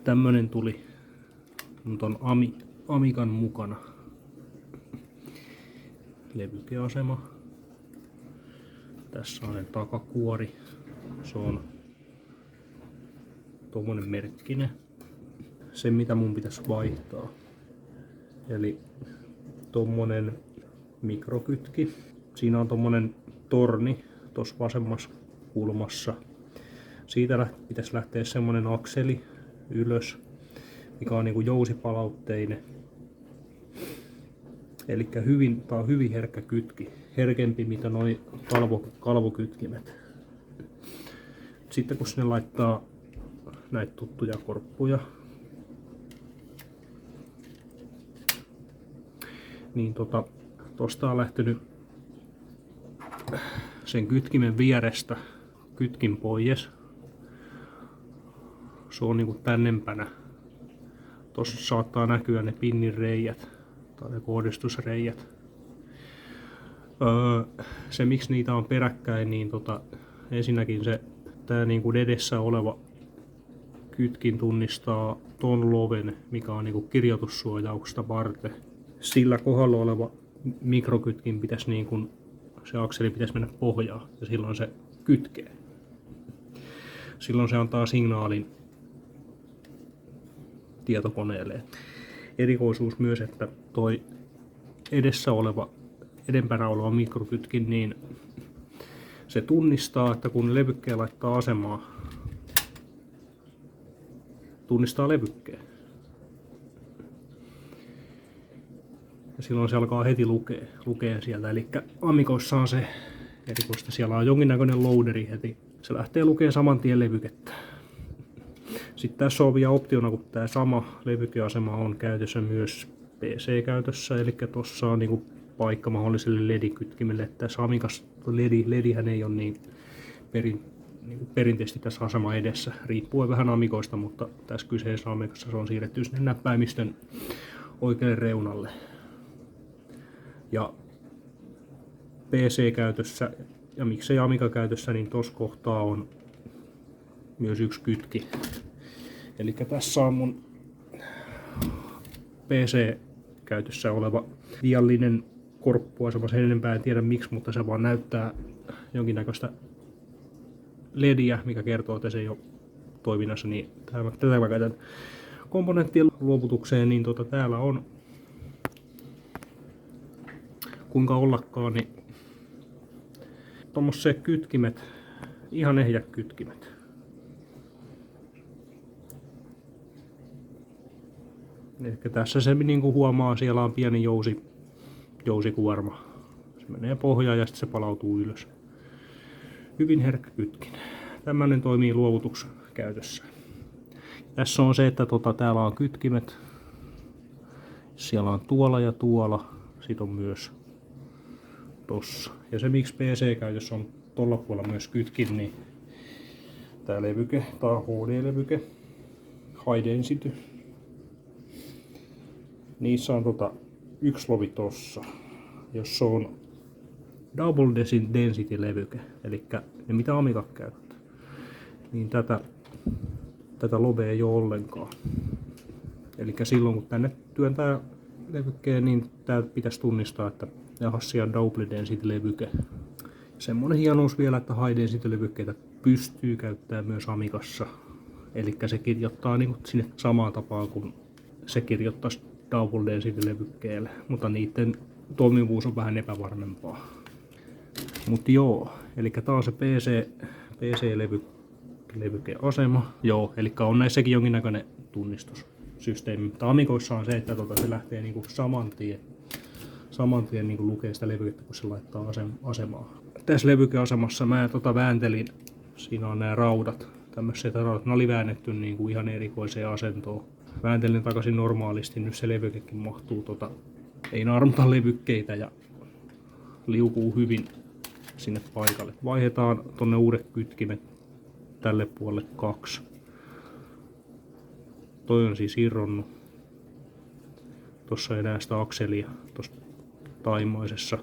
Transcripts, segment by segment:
Tämmönen tuli ton Amigan mukana. Levykeasema. Tässä on takakuori. Se on tommonen merkkinen. Se mitä mun pitäisi vaihtaa. Eli tommonen mikrokytki. Siinä on tommonen torni tuossa vasemmassa kulmassa. Siitä pitäisi lähteä semmonen akseli ylös, mikä on niinku jousipalautteinen. Eli tää on hyvin herkkä kytki. Herkempi mitä noi kalvokytkimet. Sitten kun sinne laittaa näitä tuttuja korppuja, niin tosta on lähtenyt sen kytkimen vierestä kytkin pois. Se on niinku tännempänä. Tossa saattaa näkyä ne pinnin reijät tai ne kohdistusreijät. Se miksi niitä on peräkkäin, niin ensinnäkin tää niinku edessä oleva kytkin tunnistaa ton loven, mikä on niinku kirjoitussuojauksesta varten. Sillä kohdalla oleva mikrokytkin pitäisi niinku, se akseli pitäisi mennä pohjaan ja silloin se kytkee. Silloin se antaa signaalin tietokoneelle. Erikoisuus myös, että toi edempänä oleva mikrokytkin, niin se tunnistaa, että kun levykkeen laittaa asemaan, tunnistaa levykkeen. Ja silloin se alkaa heti lukea sieltä. Eli Amigoissa on se erikoista, siellä on jonkinnäköinen loaderi heti. Se lähtee lukemaan saman tien levykettä. Sitten tässä on vielä optiona, kun tämä sama levykeasema on käytössä myös PC-käytössä. Eli tuossa on niinku paikka mahdolliselle LED-kytkimelle. Tässä Amigassa LEDihän ei ole niin perinteisesti tässä asema edessä. Riippuen vähän Amigoista, mutta tässä kyseessä Amigassa se on siirretty sinne näppäimistön oikealle reunalle. Ja PC-käytössä ja miksei Amiga-käytössä, niin tuossa kohtaa on myös yksi kytki. Eli tässä on mun PC-käytössä oleva viallinen korppuasema. Sen enempää en tiedä miksi, mutta se vaan näyttää jonkinnäköistä LEDiä, mikä kertoo, että se ei ole toiminnassa. Niin tätä mä käytän komponenttien luovutukseen, niin täällä on kuinka ollakaan, niin tommoset kytkimet, ihan ehjät kytkimet. Ehkä tässä se niinku huomaa, siellä on pieni jousikuorma. Se menee pohjaan ja sitten se palautuu ylös. Hyvin herkkä kytkin. Tämmönen toimii luovutuskäytössä. Tässä on se, että täällä on kytkimet. Siellä on tuolla ja tuolla. Sitten on myös tossa. Ja se miksi PC-käytössä on tolla puolella myös kytkin, niin tää levyke, tää on HD-levyke, High Density. Niissä on yksi lovi tossa, jos on Double Density levyke, eli ne mitä Amiga käyttää, niin tätä lovea ei ole ollenkaan. Eli silloin kun tänne työntää levykkeen, niin tää pitäisi tunnistaa, että siellä on Double Density levyke. Semmonen hienous vielä, että High Density levykkeitä pystyy käyttämään myös Amigassa. Eli se kirjoittaa niinku sinne samaan tapaan kuin se kirjoittaisi Double Density levykkeelle, mutta niiden toimivuus on vähän epävarmempaa. Mutta joo, eli tää on se PC-levykeasema. Joo, eli on näissäkin jonkinnäköinen tunnistussysteemi. Mutta Amigoissa on se, että se lähtee niinku saman tien niinku lukee sitä levykettä, kun se laittaa asemaan. Tässä levykeasemassa mä vääntelin, siinä on nämä raudat, tämmöiset raudat, ne oli väännetty niinku ihan erikoiseen asentoon. Vääntelin takaisin normaalisti, nyt se levykekin mahtuu ei naarmuta levykkeitä ja liukuu hyvin sinne paikalle. Vaihdetaan tonne uudet kytkimet tälle puolelle 2. Toi on siis irronnut. Tossa ei näe sitä akselia tossa taimaisessa.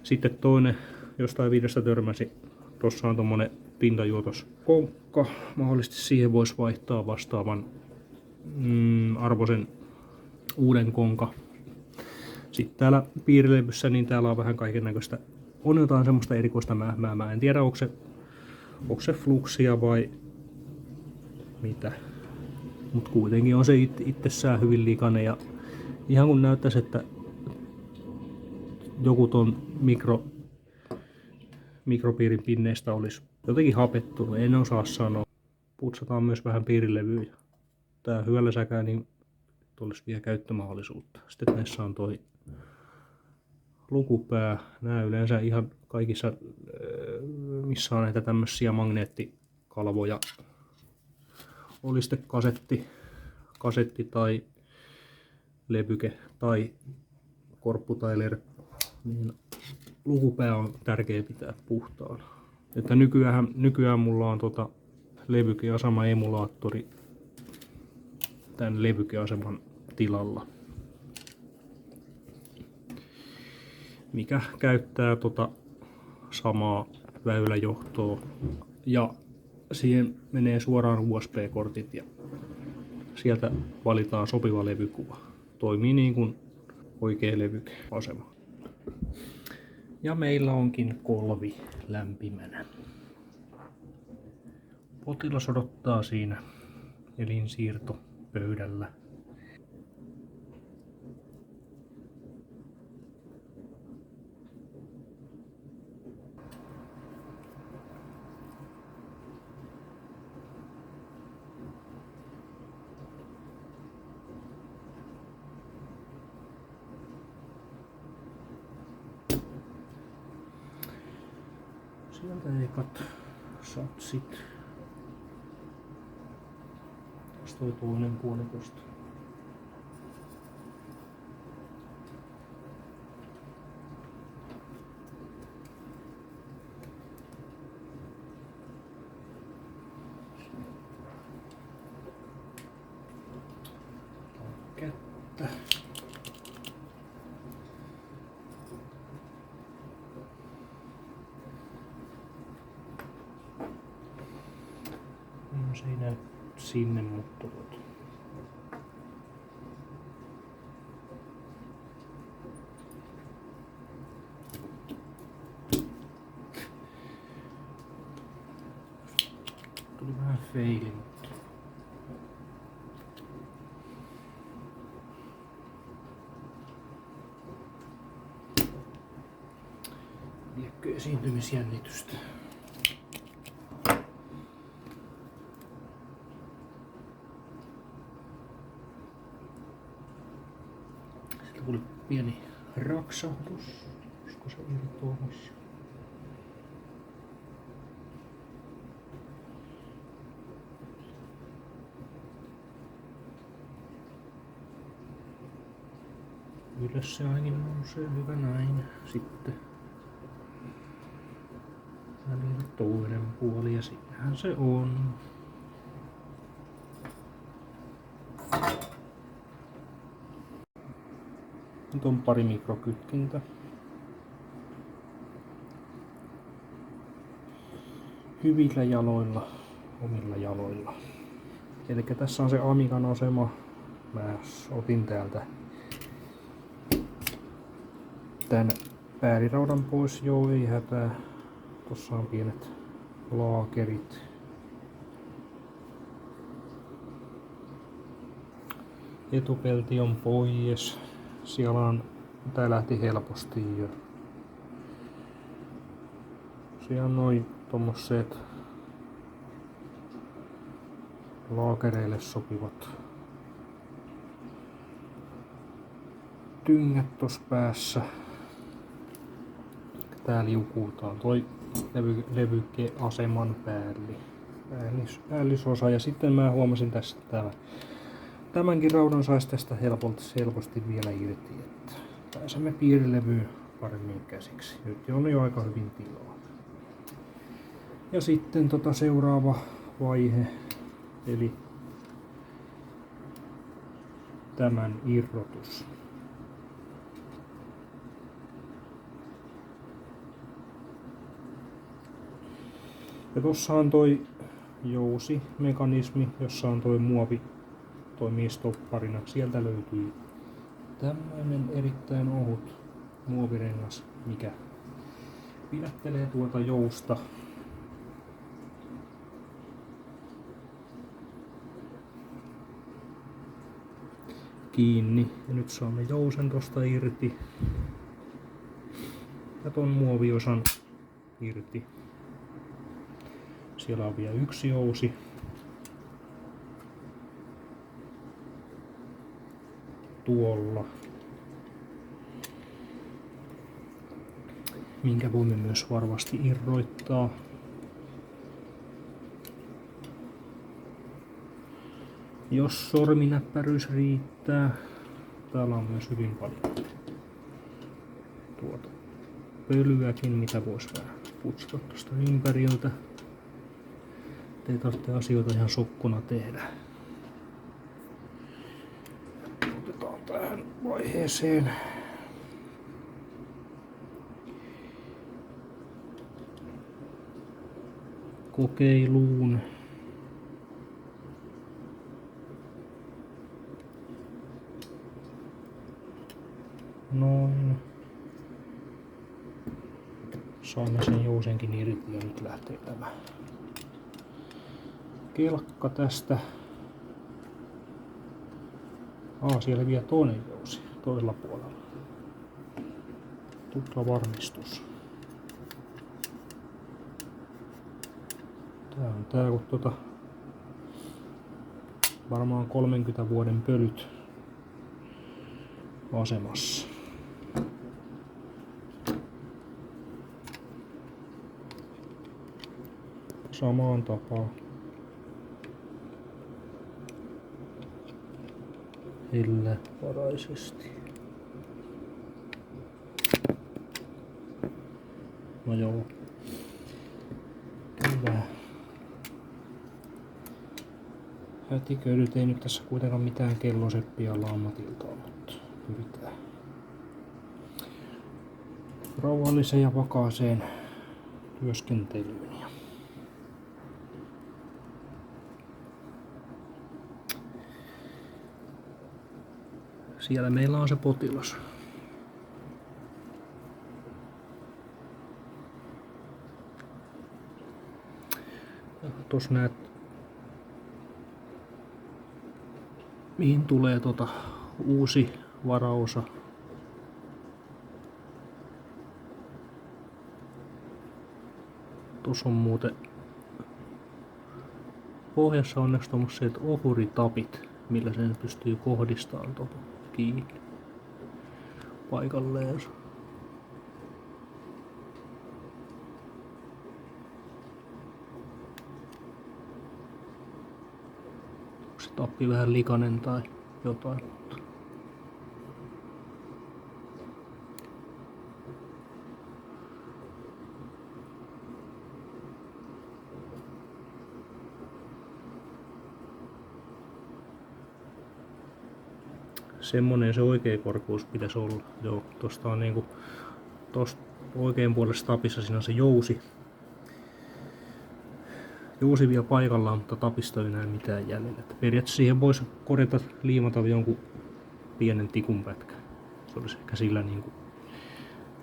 Sitten toinen, jostain videosta törmäsi, tossa on tommonen pintajuotos konkka. Mahdollisesti siihen voisi vaihtaa vastaavan arvoisen uuden konka. Sitten täällä piirilevyssä niin täällä on vähän kaiken näköistä. On jotain semmoista erikoista mähmää. Mä en tiedä onko se fluksia vai mitä. Mut kuitenkin on se itsessään hyvin likainen ja ihan kun näyttäisi, että joku ton mikropiirin pinneistä olisi jotenkin hapettunut, en osaa sanoa. Putsataan myös vähän piirilevyä. Tää hyvällä säkää niin tulisi vielä käyttömahdollisuutta. Sitten näissä on toi lukupää. Nää yleensä ihan kaikissa, missä on näitä tämmösiä magneettikalvoja. Oli sitten kasetti tai levyke tai korppu tai lerppu, niin lukupää on tärkeä pitää puhtaana. Että nykyään mulla on levykeasema emulaattori tän levykeaseman tilalla, mikä käyttää samaa väyläjohtoa ja siihen menee suoraan USB-kortit ja sieltä valitaan sopiva levykuva. Toimii niin kuin oikea levykeasema. Ja meillä onkin kolvi lämpimänä. Potilas odottaa siinä elinsiirtopöydällä. Sieltä ekat satsit. Tässä toi toinen puoli tosta. Kättä. Se ei näy sinne, mutta tuli vähän feili, mutta liekö esiintymisjännitystä. Tuli pieni raksahdus, olisiko se irtoamassa? Ylös se ainakin nousee, hyvä näin. Sitten välillä toinen puoli ja siinähän se on. Nyt on pari mikrokytkintä. Hyvillä jaloilla, omilla jaloilla. Eli tässä on se Amigan asema. Mä otin täältä tän pääliraudan pois. Joo, ei hätää. Tossa on pienet laakerit. Etupelti on pois. Siellä on, tää lähti helposti jo. Siellä on noin tommoset laakereille sopivat tyngät tossa päässä. Tää liukuutaan toi levykeaseman päällysosa ja sitten mä huomasin tässä tämänkin raudan saisi tästä helposti vielä irti, että pääsemme piirilevyyn paremmin käsiksi. Nyt on jo aika hyvin tilaa. Ja sitten seuraava vaihe, eli tämän irrotus. Ja tossa on toi jousimekanismi, jossa on toi toimii stopparina. Sieltä löytyy tämmöinen erittäin ohut muovirengas, mikä pidättelee tuota jousta. Kiinni. Ja nyt saamme jousen tosta irti. Ja ton muoviosan irti. Siellä on vielä yksi jousi. Tuolla. Minkä voimme myös varmasti irroittaa. Jos sorminäppäryys riittää. Täällä on myös hyvin paljon tuota pölyäkin, mitä voisi vähän putsata tuosta ympäriltä. Ei tarvitse asioita ihan sokkona tehdä. Otetaan tähän vaiheeseen kokeiluun. Noin. Saamme sen jousenkin irti ja nyt lähtee tämä kelkka tästä. Siellä vielä toinen jousi toisella puolella. Tupla varmistus. Tää on tää kun varmaan 30 vuoden pölyt asemassa. Samaan tapaan. Hillävaraisesti. No joo. Hyvä. Hätiköidyt ei nyt tässä kuitenkaan mitään kelloseppiä olla ammatiltaan, mutta pyritään rauhalliseen ja vakaaseen työskentelyyn. Siellä meillä on se potilas. Tuossa näet, mihin tulee uusi varaosa. Tuossa on muuten pohjassa onneksi tommoset ohuritapit, millä sen pystyy kohdistamaan tuohon kiinni paikalleen. Onko se tappi vähän likainen tai jotain? Semmonen se oikea korkeus pitäisi olla. Joo, tosta on niinku tosta oikein puolessa tapissa siinä on se jousi. Jousi vielä paikallaan, mutta tapista ei enää mitään jäljellä. Periaatteessa siihen voisi korjata, liimata jonkun pienen tikun pätkän. Se olisi ehkä sillä niinku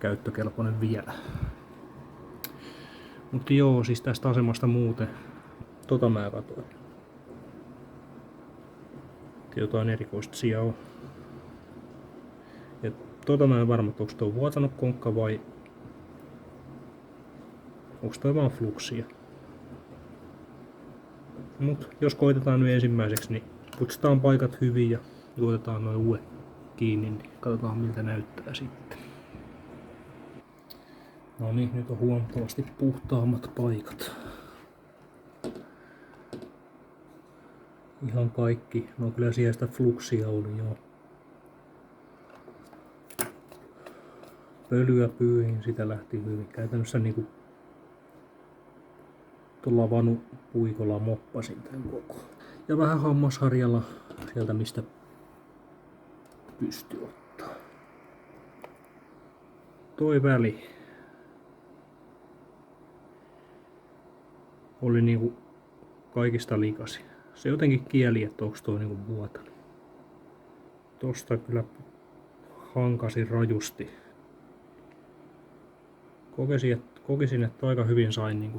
käyttökelpoinen vielä. Mutta joo, siis tästä asemasta muuten. Mä katoin. Jotain erikoista siellä on. Ja mä en varma, että onko tuo vuotanut konkka vai onko toi vaan fluksia. Mut jos koitetaan nyt ensimmäiseksi, niin putsataan paikat hyvin ja otetaan noin uudet kiinni, niin katsotaan miltä näyttää sitten. No niin, nyt on huomattavasti puhtaammat paikat. Ihan kaikki, no kyllä siellä sitä fluksia oli jo. Pölyä pyyhin, sitä lähti hyvin. Käytännössä niinku tuolla vanupuikolla moppasin tän koko. Ja vähän hammasharjalla sieltä mistä pystyy ottaa. Toi väli oli niinku kaikista likasin. se jotenkin kieli, että onko toi niinku vuotanut. Tosta kyllä hankasin rajusti. Kokisin, että aika hyvin sain niinku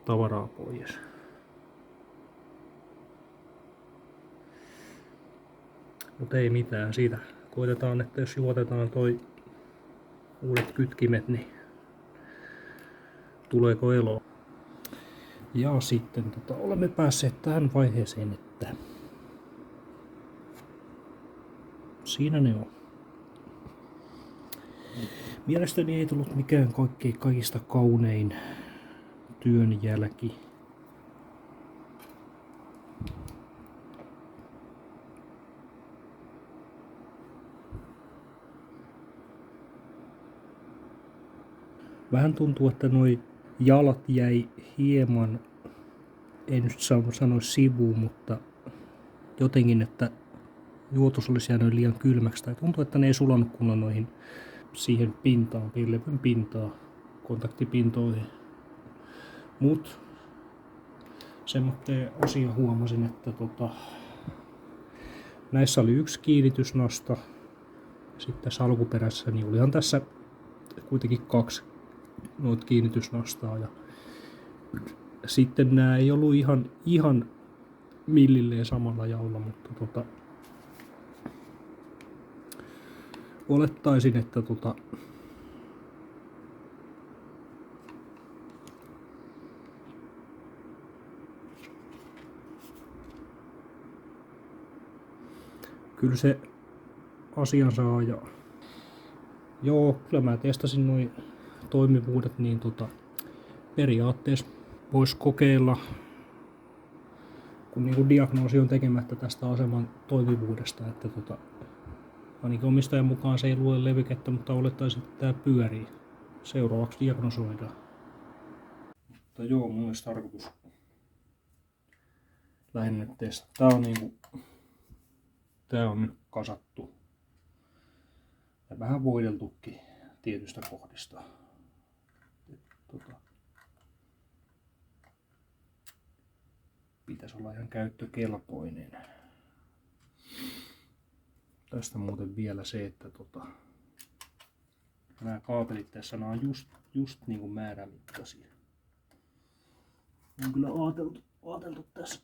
tavaraa pois. Mutta ei mitään siitä. Koitetaan, että jos juotetaan toi uudet kytkimet, niin tuleeko elo. Ja sitten olemme päässeet tähän vaiheeseen, että siinä ne on. Mielestäni ei tullut mikään kaikista kaunein työn jälki. Vähän tuntuu, että noi jalat jäi hieman, en nyt sanoisi sivuun, mutta jotenkin, että juotus olisi jäänyt liian kylmäksi. Tai tuntuu, että ne ei sulanut kunnon noihin siihen pintaan, levyn pintaan, kontaktipintoihin. Mut semmoinen asia huomasin, että näissä oli yksi kiinnitysnasta. Sitten tässä alkuperässä niin olihan tässä kuitenkin 2 noita kiinnitysnastaa. Ja sitten nämä ei ollut ihan millilleen samalla jaolla, mutta olettaisin, että kyllä se asian saa. Ja joo, kyllä mä testasin noin toimivuudet, niin periaatteessa voisi kokeilla, kun niinku diagnoosi on tekemättä tästä aseman toimivuudesta, että ainakin omistajan mukaan se ei lue levykettä, mutta olettaisin, että tämä pyörii. Seuraavaksi diagnosoidaan. Mutta joo, mun olisi tarkoitus lähinnä testata. Tää on nyt kasattu ja vähän voideltukin tietystä kohdista. Pitäisi olla ihan käyttökelpoinen. Tästä muuten vielä se, että nämä kaapelit tässä on just niin kuin määrämittaisia. On kyllä ajateltu tässä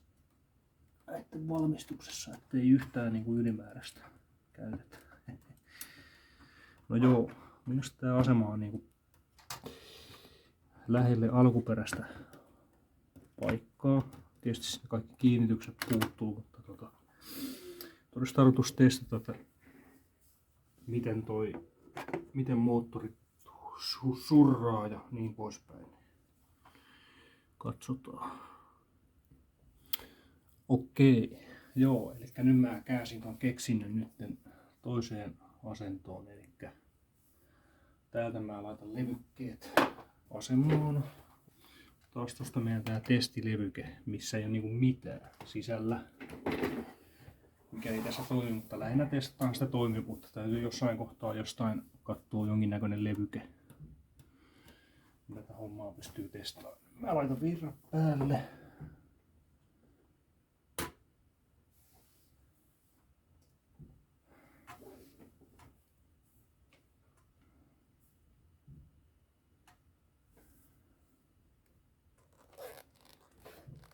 näiden valmistuksessa, ettei yhtään niin kuin ylimääräistä käytetä. No joo, minusta tämä asema on niin kuin lähelle alkuperäistä paikkaa. Tietysti kaikki kiinnitykset puuttuu, mutta olisi tarkoitus testata, että miten moottori surraa ja niin poispäin. Katsotaan. Okei, joo, eli nyt mä käänsin ton keksinnön nyt toiseen asentoon, eli täältä mä laitan levykkeet asemaan. Taas tosta meidän tää testilevyke, missä ei ole niinku mitään sisällä, mikä ei tässä toimi, mutta lähinnä testataan sitä toimivuutta. Täytyy jossain kohtaa jostain katsoa jonkinnäköinen levyke. Tätä hommaa pystyy testaamaan. Mä laitan virrat päälle.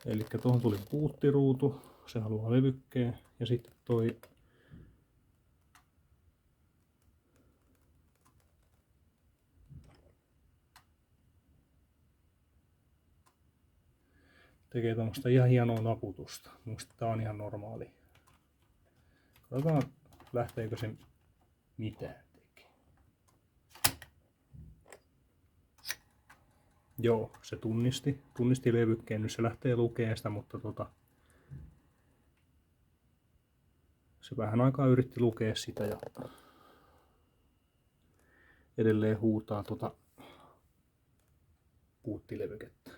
Eli tuohon tuli puuttiruutu, se haluaa levykkeen, ja sitten toi tekee tämmöistä ihan hienoa naputusta. Minusta tää on ihan normaali. Katsotaan, lähteekö se mitään tekee. Joo, se tunnisti levykkeen, nyt se lähtee lukemaan sitä, mutta se vähän aikaa yritti lukea sitä ja edelleen huutaa puuttilevykettä.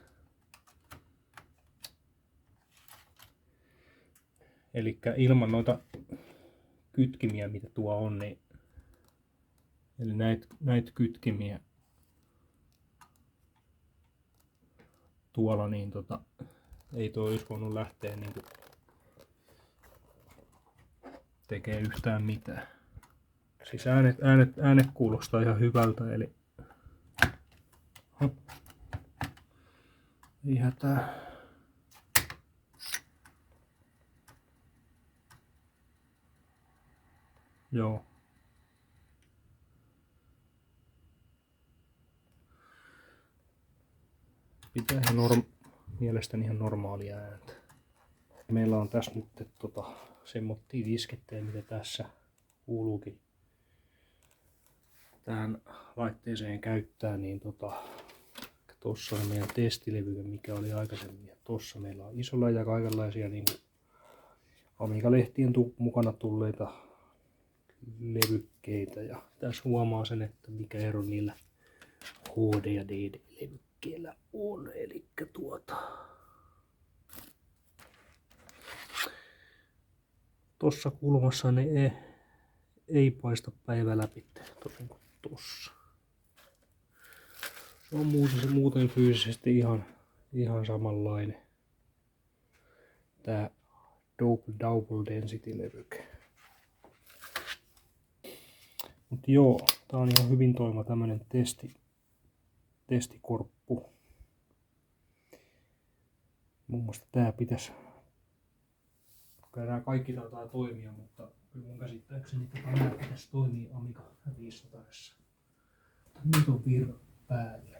Eli ilman noita kytkimiä, mitä tuo on, niin eli näitä kytkimiä tuolla, niin ei toi olisi voinut lähteä niin tekee yhtään mitään. Siis äänet kuulostaa ihan hyvältä, eli ei hätää. Joo. Pitää mielestäni ihan normaalia ääntä. Meillä on tässä nyt semmoittia disketteja, mitä tässä kuuluukin tähän laitteeseen käyttää, niin tossa on meidän testilevy, mikä oli aikaisemmin. Tossa meillä on isolla ja kaikenlaisia niin Amiga-lehtien mukana tulleita levykkeitä. Ja tässä huomaa sen, että mikä ero niillä HD- ja DD-levykkeillä on. Eli tossa kulmassa ne ei paista päivä läpi, tosin kuin tossa. Se on muuten fyysisesti ihan samanlainen. Tää Double Density-levyke. Mut joo, tää on ihan hyvin toimiva tämmönen testikorppu. Mun mielestä tää pitäisi. Kyllä kaikki taitaa toimia, mutta kyllä mun käsittääkseni tää pitäisi toimia Amiga 500. Nyt on virta päälle.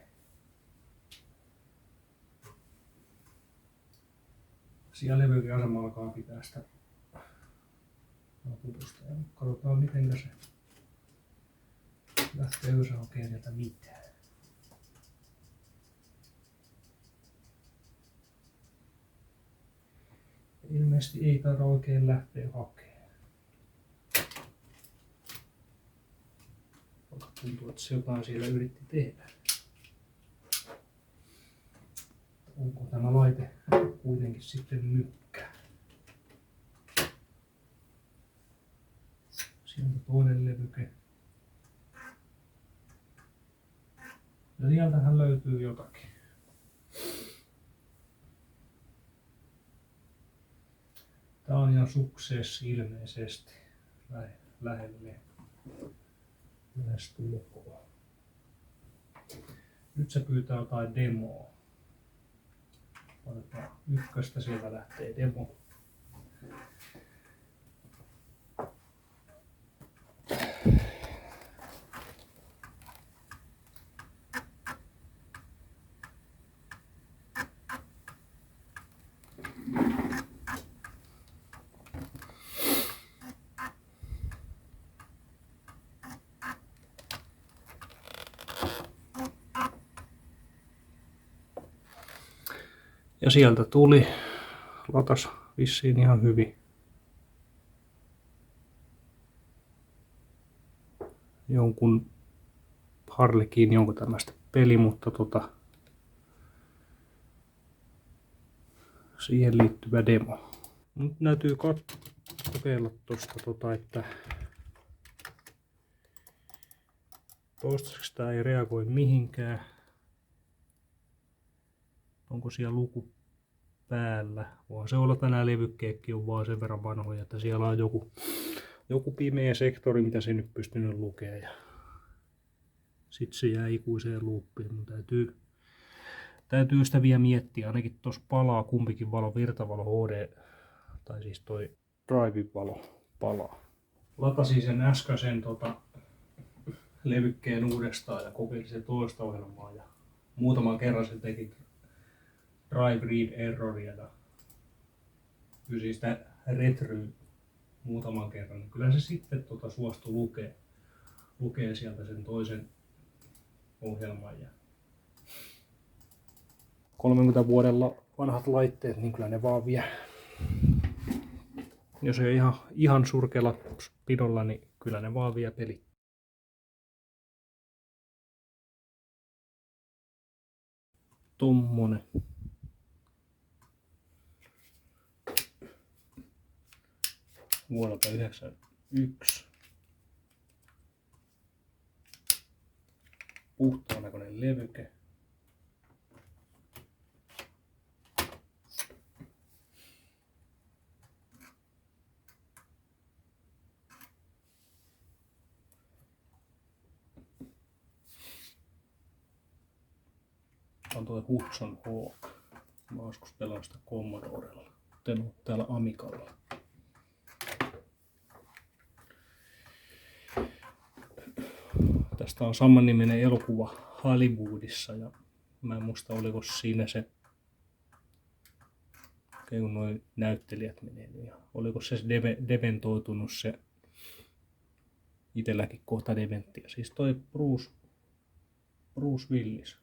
Siellä levykin asema alkaa pitää sitä naputusta. Ja katsotaan miten se lähteekö se oikein sieltä mitään. Ilmeisesti ei taida oikein lähteä hakemaan. Vaikka tuntuu, että se jotain siellä yritti tehdä. Onko tämä laite kuitenkin sitten mykkää? Sieltä toinen levyke. Ja sieltähän löytyy jotakin. Tää on ihan success ilmeisesti lähelle. Lähestulkoon. Nyt se pyytää jotain demoa. Otetaan ykköstä, sieltä lähtee demo. Ja sieltä tuli, latas vissiin ihan hyvin. Jonkun Harlekin jonkun tämmöistä peli, mutta siihen liittyvä demo. Nyt täytyy kokeilla tosta, että toistaiseksi tää ei reagoi mihinkään. Onko siellä luku päällä? Voihan se olla, että nämä levykkeetkin on vaan sen verran vanhoja, että siellä on joku pimeä sektori, mitä se nyt pystynyt lukemaan. Ja sitten se jää ikuiseen looppiin. Mun täytyy sitä vielä miettiä. Ainakin tuossa palaa kumpikin valo, virtavalo, HD, tai siis toi drive-valo palaa. Latasin sen äskeisen levykkeen uudestaan ja kokeilin sen toista ohjelmaa. Ja muutaman kerran se teki drive read erroria ja pyysin sitä retryä muutaman kerran. Kyllä se sitten suostui lukee sieltä sen toisen ohjelman. Ja 30 vuodella vanhat laitteet, niin kyllä ne vaan vie. Jos ei ihan surkealla pidolla, niin kyllä ne vaan vie pelit. Tommonen. Vuodelta 1991. Puhtaan näköinen levyke. on tuo Hudson Hawk. Mä joskus pelaan sitä Commodorella. En ole täällä Amicalla. Tästä on samanniminen elokuva Hollywoodissa ja mä en muista oliko siinä se, kun nuo näyttelijät menee, ja oliko se dementoitunut se, itselläkin kohta dementtiä. Siis toi Bruce Willis.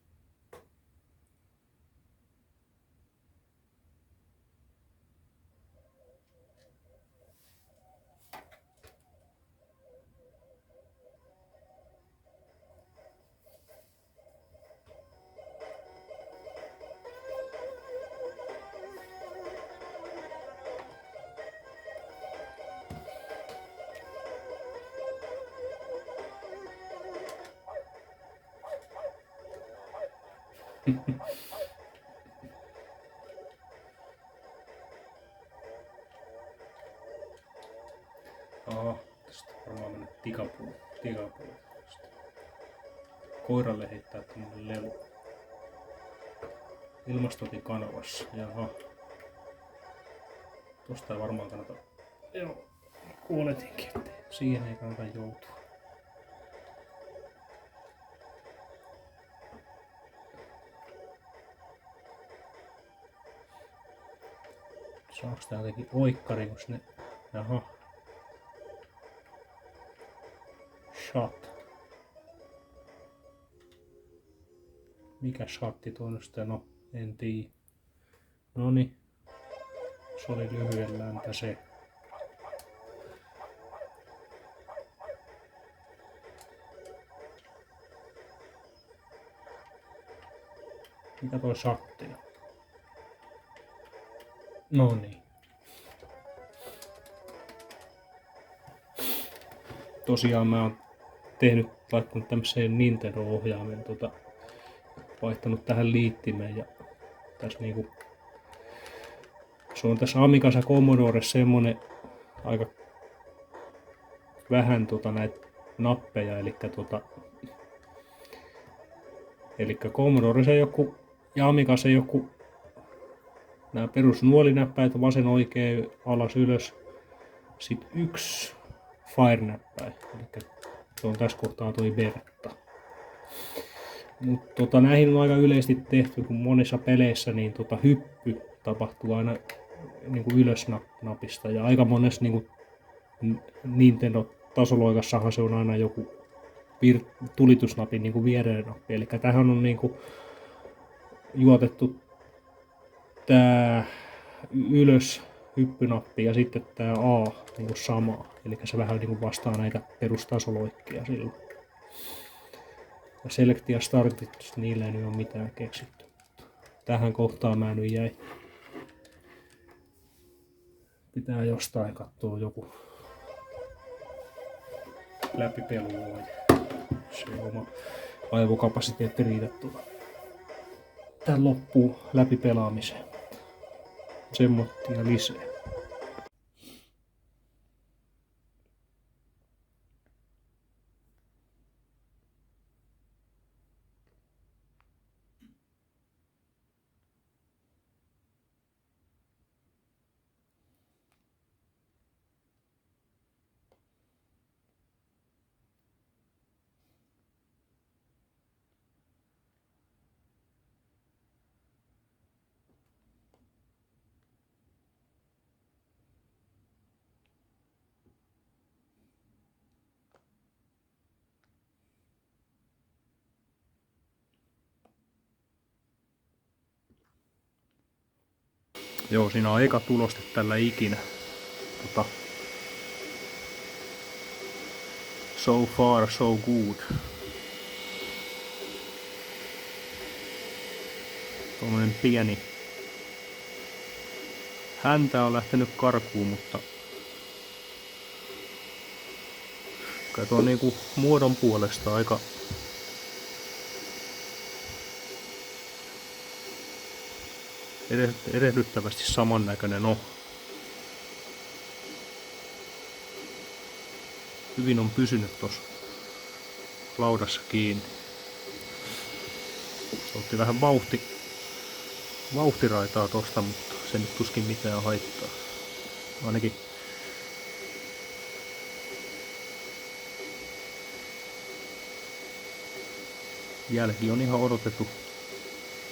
Aha, tästä varmaan mennyt tikapuu. Koiralle heittää tämmönen lelu. Ilmastointikanavassa. Jaha. Tosta ei varmaan kannata. Joo, kuoletinkin, että siihen ei kannata joutua. Saaks tää jotenkin oikkari, jos ne... Jaha. Shot. Mikä shatti tuo nyt sitten? No, en tiedä. Noni. Se oli lyhyellään se. Mikä toi shatti on? No niin. Tosiaan mä oon laittanut tämmöiseen Nintendo-ohjaimen, vaihtanut tähän liittimeen ja tässä niinku se on tässä Amicassa Commodore semmonen aika vähän näitä nappeja, eli Commodore se joku ja Amicassa joku nämä perusnuolinäppäät, vasen oikein, alas ylös, sitten yksi fire-näppäin, eli se on tässä kohtaa toi Bertta. Mutta näihin on aika yleisesti tehty, kun monissa peleissä niin hyppy tapahtuu aina niin kuin ylösnapista ja aika monessa niin Nintendo-tasoloikassahan se on aina joku tulitusnapin niin kuin viereinen nappi, eli tähän on niin kuin juotettu tää ylös hyppynappi ja sitten tää A niin kuin samaa, eli se vähän niin kuin vastaa näitä perustasoloikkia silloin. Ja Select ja Startit, niillä ei nyt ole mitään keksitty. Tähän kohtaan mä nyt jäi. Pitää jostain katsoa joku läpipelu. Se oma aivokapasiteetti riitä tän loppuu läpipelaamiseen. Semmottia lisää. Joo, siinä on eka tuloste tällä ikinä. So far, so good. Tuommoinen pieni häntä on lähtenyt karkuun, mutta kai tuo on niinku muodon puolesta aika erehdyttävästi samannäköinen on. Hyvin on pysynyt tuossa laudassa kiinni. Otti vähän vauhtiraitaa tosta, mutta se nyt tuskin mitään haittaa. Ainakin jälki on ihan odotettu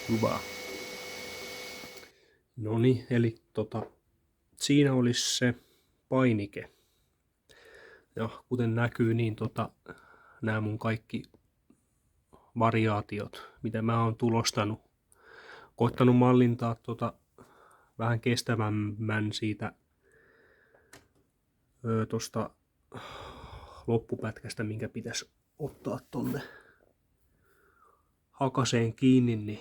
hyvää. Noniin, eli siinä olisi se painike. Ja kuten näkyy, niin nämä mun kaikki variaatiot, mitä mä oon tulostanut, koittanut mallintaa vähän kestävämmän siitä tosta loppupätkästä, minkä pitäisi ottaa tonne hakaseen kiinni, niin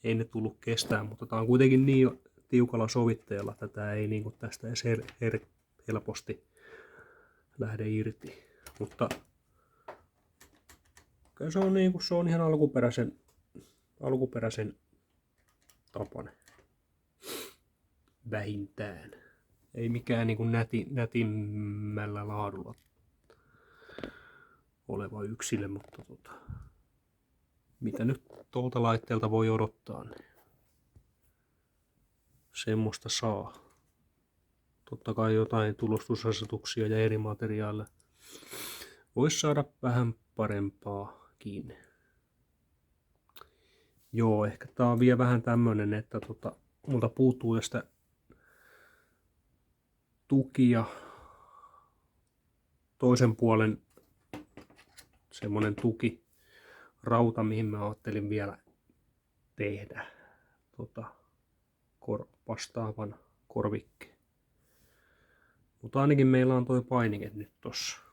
ei ne tullut kestää, mutta tää on kuitenkin niin tiukalla sovitteella, että tää ei niinku tästä edes helposti lähde irti. Mutta kyllä se on, niinku, se on ihan alkuperäisen tapainen. Vähintään. Ei mikään niinku nätimmällä laadulla oleva yksilö, mutta mitä nyt tuolta laitteelta voi odottaa, niin semmoista saa. Totta kai jotain tulostusasetuksia ja eri materiaaleja voisi saada vähän parempaa kiinni. Joo, ehkä tää on vielä vähän tämmönen, että multa puuttuu tästä tukia. Toisen puolen semmonen tuki rauta, mihin mä ajattelin vielä tehdä vastaavan korvikkeen. Mutta ainakin meillä on toi painike nyt tossa.